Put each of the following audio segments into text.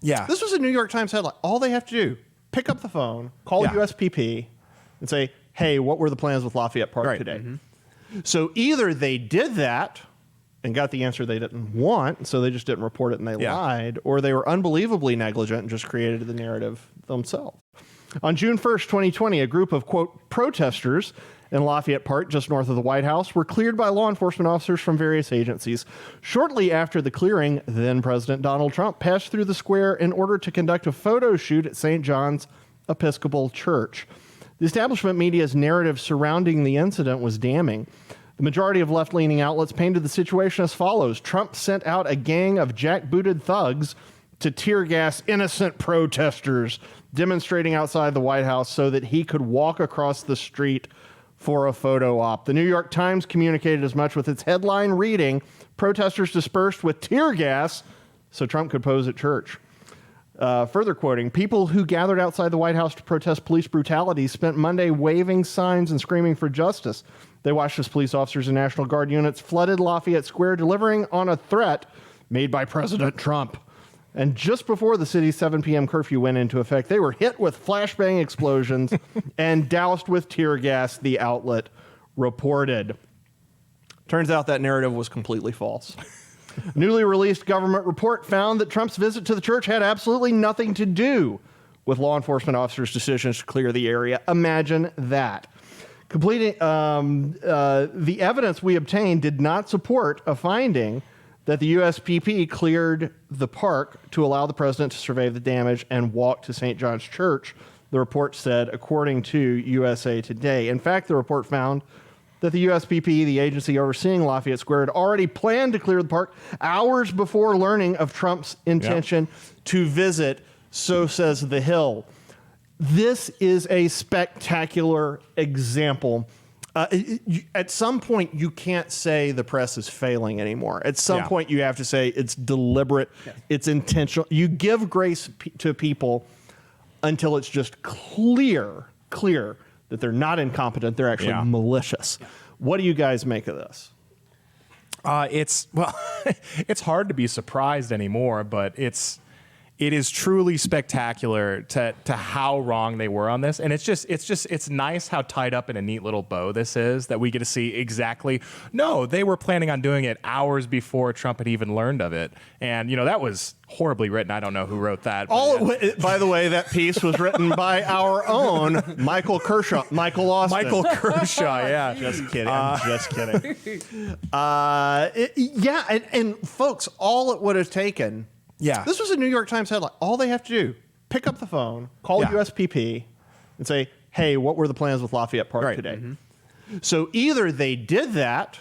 Yeah. This was a New York Times headline. All they have to do, pick up the phone, call USPP, and say, hey, what were the plans with Lafayette Park today? So either they did that and got the answer they didn't want, so they just didn't report it and they lied, or they were unbelievably negligent and just created the narrative themselves. On June 1st, 2020, a group of, quote, protesters in Lafayette Park, just north of the White House, were cleared by law enforcement officers from various agencies. Shortly after the clearing, then President Donald Trump passed through the square in order to conduct a photo shoot at St. John's Episcopal Church. The establishment media's narrative surrounding the incident was damning. The majority of left-leaning outlets painted the situation as follows. Trump sent out a gang of jackbooted thugs to tear gas innocent protesters demonstrating outside the White House so that he could walk across the street for a photo op. The New York Times communicated as much with its headline reading, protesters dispersed with tear gas so Trump could pose at church. Further quoting, people who gathered outside the White House to protest police brutality spent Monday waving signs and screaming for justice. They watched as police officers and National Guard units flooded Lafayette Square, delivering on a threat made by President Trump. And just before the city's 7 p.m. curfew went into effect, they were hit with flashbang explosions and doused with tear gas, the outlet reported. Turns out that narrative was completely false. Newly released government report found that Trump's visit to the church had absolutely nothing to do with law enforcement officers' decisions to clear the area. Imagine that. The evidence we obtained did not support a finding that the USPP cleared the park to allow the president to survey the damage and walk to St. John's Church, the report said, according to USA Today. In fact, the report found that the USPP, the agency overseeing Lafayette Square, had already planned to clear the park hours before learning of Trump's intention to visit, so says The Hill. This is a spectacular example. At some point, you can't say the press is failing anymore. At some point, you have to say it's deliberate, it's intentional. You give grace to people until it's just clear that they're not incompetent, they're actually malicious. What do you guys make of this? It's hard to be surprised anymore, but it is truly spectacular to how wrong they were on this. And it's nice how tied up in a neat little bow this is, that we get to see exactly, no, they were planning on doing it hours before Trump had even learned of it. And, that was horribly written. I don't know who wrote that. By the way, that piece was written by our own Michael Austin. Michael Kershaw, yeah. Just kidding. I'm just kidding. And folks, all it would have taken... Yeah. This was a New York Times headline. All they have to do, pick up the phone, call USPP, and say, hey, what were the plans with Lafayette Park today? So either they did that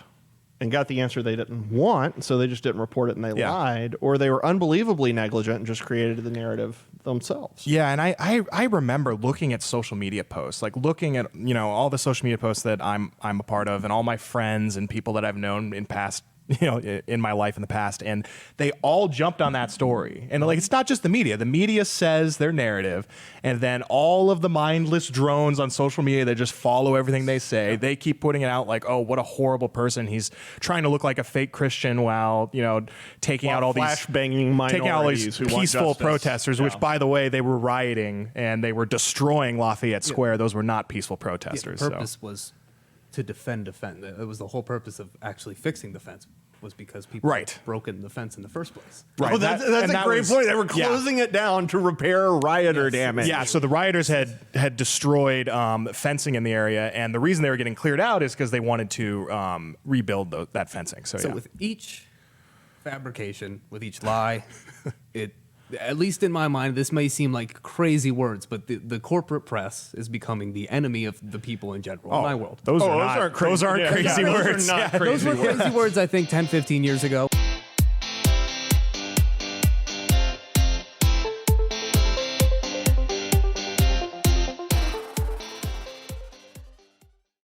and got the answer they didn't want, so they just didn't report it and they lied, or they were unbelievably negligent and just created the narrative themselves. Yeah, and I remember looking at social media posts, like looking at, all the social media posts that I'm a part of and all my friends and people that I've known in past in my life in the past, and they all jumped on that story. And it's not just the media. The media says their narrative, and then all of the mindless drones on social media that just follow everything they say, they keep putting it out like, oh, what a horrible person. He's trying to look like a fake Christian while, taking out all these peaceful protesters, which, by the way, they were rioting and they were destroying Lafayette Square. Those were not peaceful protesters. The purpose was to defend a fence. It was the whole purpose of actually fixing the fence, was because people had broken the fence in the first place. Right. Oh, that's a great point. They were closing it down to repair rioter damage. Yeah, so the rioters had destroyed fencing in the area, and the reason they were getting cleared out is because they wanted to rebuild that fencing. So with each fabrication, with each lie, at least in my mind, this may seem like crazy words, but the corporate press is becoming the enemy of the people in general in my world. Those aren't crazy words. Those were crazy words, I think, 10, 15 years ago.